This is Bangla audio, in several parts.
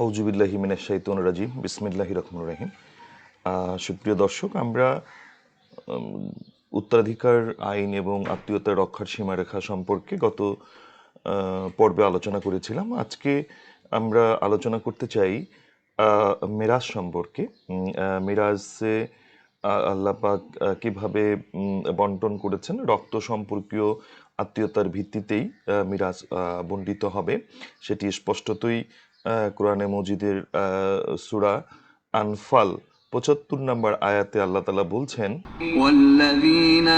আউযু বিল্লাহি মিনাশ শাইতানির রাজিম বিসমিল্লাহির রহমানির রহিম। সুপ্রিয় দর্শক, আমরা উত্তরাধিকার আইন এবং আত্মীয়তা রক্ষার সীমারেখা সম্পর্কে গত পর্বে আলোচনা করেছিলাম। আজকে আমরা আলোচনা করতে চাই মিরাজ সম্পর্কে। মিরাজে আল্লাহ পাক কিভাবে বন্টন করেছেন, রক্ত সম্পর্কীয় আত্মীয়তার ভিত্তিতেই মিরাজ বণ্টিত হবে, সেটি স্পষ্টতই কোরআনে মজিদের সূরা আনফাল ৭৫ নম্বর আয়াতে আল্লাহ তাআলা বলছেন, والذين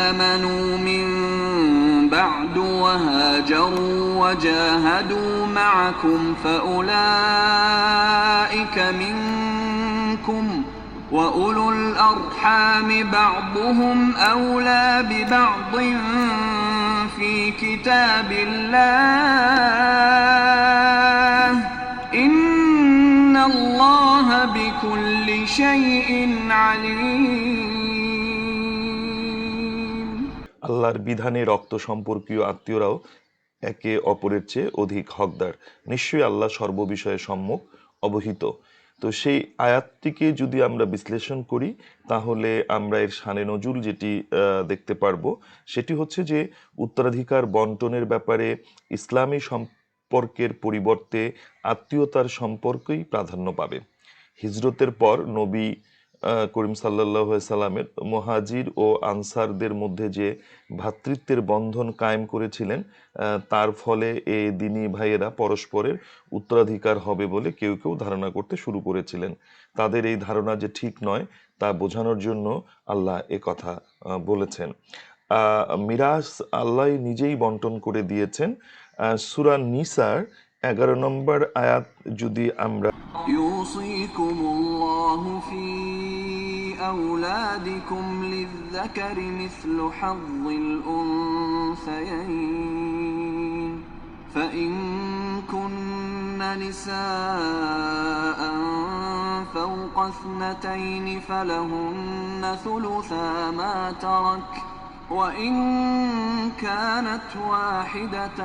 آمنوا من بعد وهاجروا وجاهدوا معكم فأولئك منكم وأولو الأرحام بعضهم أولى ببعض في كتاب الله إن الله بكل شيء عليم। আল্লাহর বিধানে রক্ত সম্পর্কীয় আত্মীয়রাও একে অপরের চেয়ে অধিক হকদার। নিশ্চয়ই আল্লাহ সর্ববিষয়ে সম্যক অবহিত। তো সেই আয়াতটিকে যদি আমরা বিশ্লেষণ করি, তাহলে আমরা এর শানে নজুল যেটি দেখতে পারবো, সেটি হচ্ছে যে উত্তরাধিকার বন্টনের ব্যাপারে ইসলামী সম্পর্কের পরিবর্তে আত্মীয়তার সম্পর্কই প্রাধান্য পাবে। হিজরতের পর নবী করিম সাল্লাল্লাহু আলাইহি সাল্লামের মুহাজির ও আনসারদের মধ্যে যে ভ্রাতৃত্বের বন্ধন কায়েম করেছিলেন, তার ফলে এই দিনী ভাইয়েরা পরস্পরের উত্তরাধিকার হবে বলে কেউ কেউ ধারণা করতে শুরু করেছিলেন। তাদের এই ধারণা যে ঠিক নয়, তা বোঝানোর জন্য আল্লাহ এ কথা বলেছেন। মিরাজ আল্লাহ নিজেই বন্টন করে দিয়েছেন। সূরা নিসার 11 নম্বর আয়াত যদি আমরা يوصيكم الله في أولادكم للذكر مثل حظ الأنثيين فإن كن نساء فوق اثنتين فلهن ثلثا ما ترك وإن كانت واحدة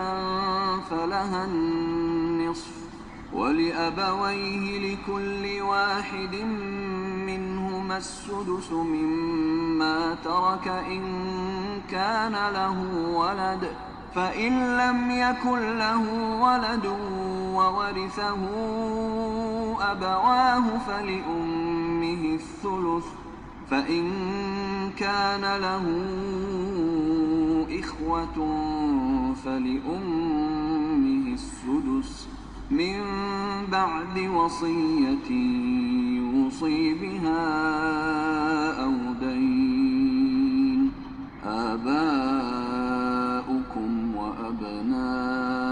فلها النصف ولأبويه لكل واحد منهما السدس مما ترك إن كان له ولد فإن لم يكن له ولد وورثه أبواه فلأمه الثلث فإن كان له إخوة فلأمه السدس من بعد وصية يوصي بها أو دين آباؤكم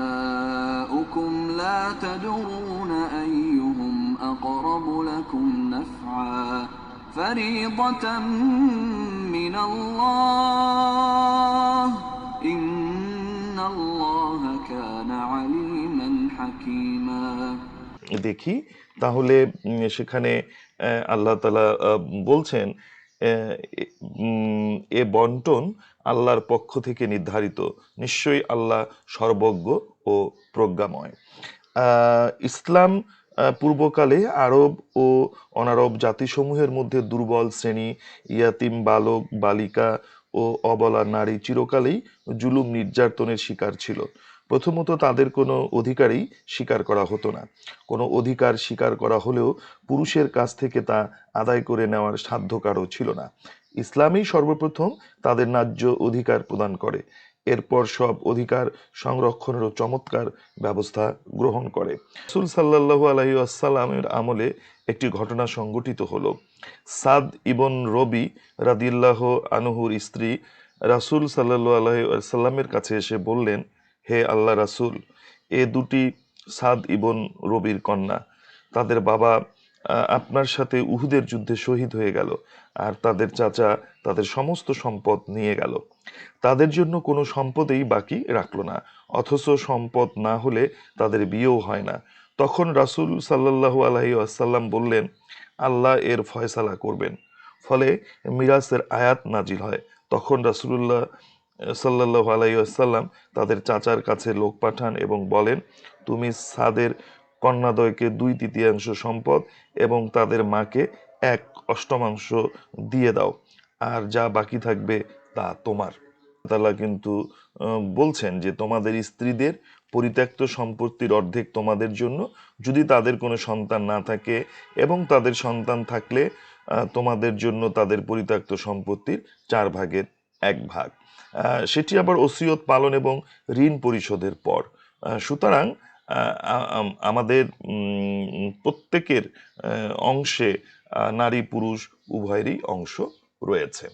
وأبناؤكم لا تدرون أيهم أقرب لكم نفعا فريضة من الله إن الله كان عليما حكيما। দেখি তাহলে সেখানে আল্লাহ তাআলা বলছেন এ বন্টন আল্লাহর পক্ষ থেকে নির্ধারিত। নিশ্চয়ই আল্লাহ সর্বজ্ঞ ও প্রজ্ঞাময়। ইসলাম পূর্বকালে আরব ও অনারব জাতিসমূহের মধ্যে দুর্বল শ্রেণী, ইয়াতিম বালক বালিকা ও অবলা নারী চিরকালেই জুলুম নির্যাতনের শিকার ছিল। প্রথমত তাদের কোনো অধিকারই স্বীকার করা হতো না। কোনো অধিকার স্বীকার করা হলেও পুরুষের কাছ থেকে তা আদায় করে নেওয়ার সাধ্য কারও ছিল না। ইসলামই সর্বপ্রথম তাদের ন্যায্য অধিকার প্রদান করে, এরপর সব অধিকার সংরক্ষণেরও চমৎকার ব্যবস্থা গ্রহণ করে। রাসূল সাল্লাল্লাহু আলাইহি ওয়াসাল্লামের আমলে একটি ঘটনা সংঘটিত হলো। সাদ ইবন রবি রাদিয়াল্লাহু আনহুর স্ত্রী রাসূল সাল্লাল্লাহু আলাইহি ওয়াসাল্লামের কাছে এসে বললেন, হে আল্লাহ রাসূল, এ দুটি সাদ ইবন রবির কন্যা। তাদের বাবা আপনার সাথে উহুদের যুদ্ধে শহীদ হয়ে গেল, আর তাদের চাচা তাদের সমস্ত সম্পদ নিয়ে গেল। তাদের জন্য কোনো সম্পদেই বাকি রাখলো না, অথচ সম্পদ না হলে তাদের বিয়েও হয় না। তখন রাসূল সাল্লাল্লাহু আলাইহি ওয়াসাল্লাম বললেন, আল্লাহ এর ফয়সালা করবেন। ফলে মিরাসের আয়াত নাজিল হয়। তখন রাসূলুল্লাহ সাল্লাল্লাহু আলাইহি ওয়াসাল্লাম তাদের চাচার কাছে লোক পাঠান এবং বলেন, তুমি সাদের কন্যাদ্বয়কে 2/3 সম্পদ এবং তাদের মাকে 1/8 দিয়ে দাও, আর যা বাকি থাকবে তা তোমার। তাআলা কিন্তু বলছেন যে তোমাদের স্ত্রীদের পরিত্যক্ত সম্পত্তির অর্ধেক তোমাদের জন্য, যদি তাদের কোনো সন্তান না থাকে, এবং তাদের সন্তান থাকলে তোমাদের জন্য তাদের পরিত্যক্ত সম্পত্তির 1/4 সেটি আবার ওসিয়ত পালন এবং ঋণ পরিশোধের পর। সুতরাং আমাদের প্রত্যেকের অংশে নারী পুরুষ উভয়েরই অংশ রয়েছে।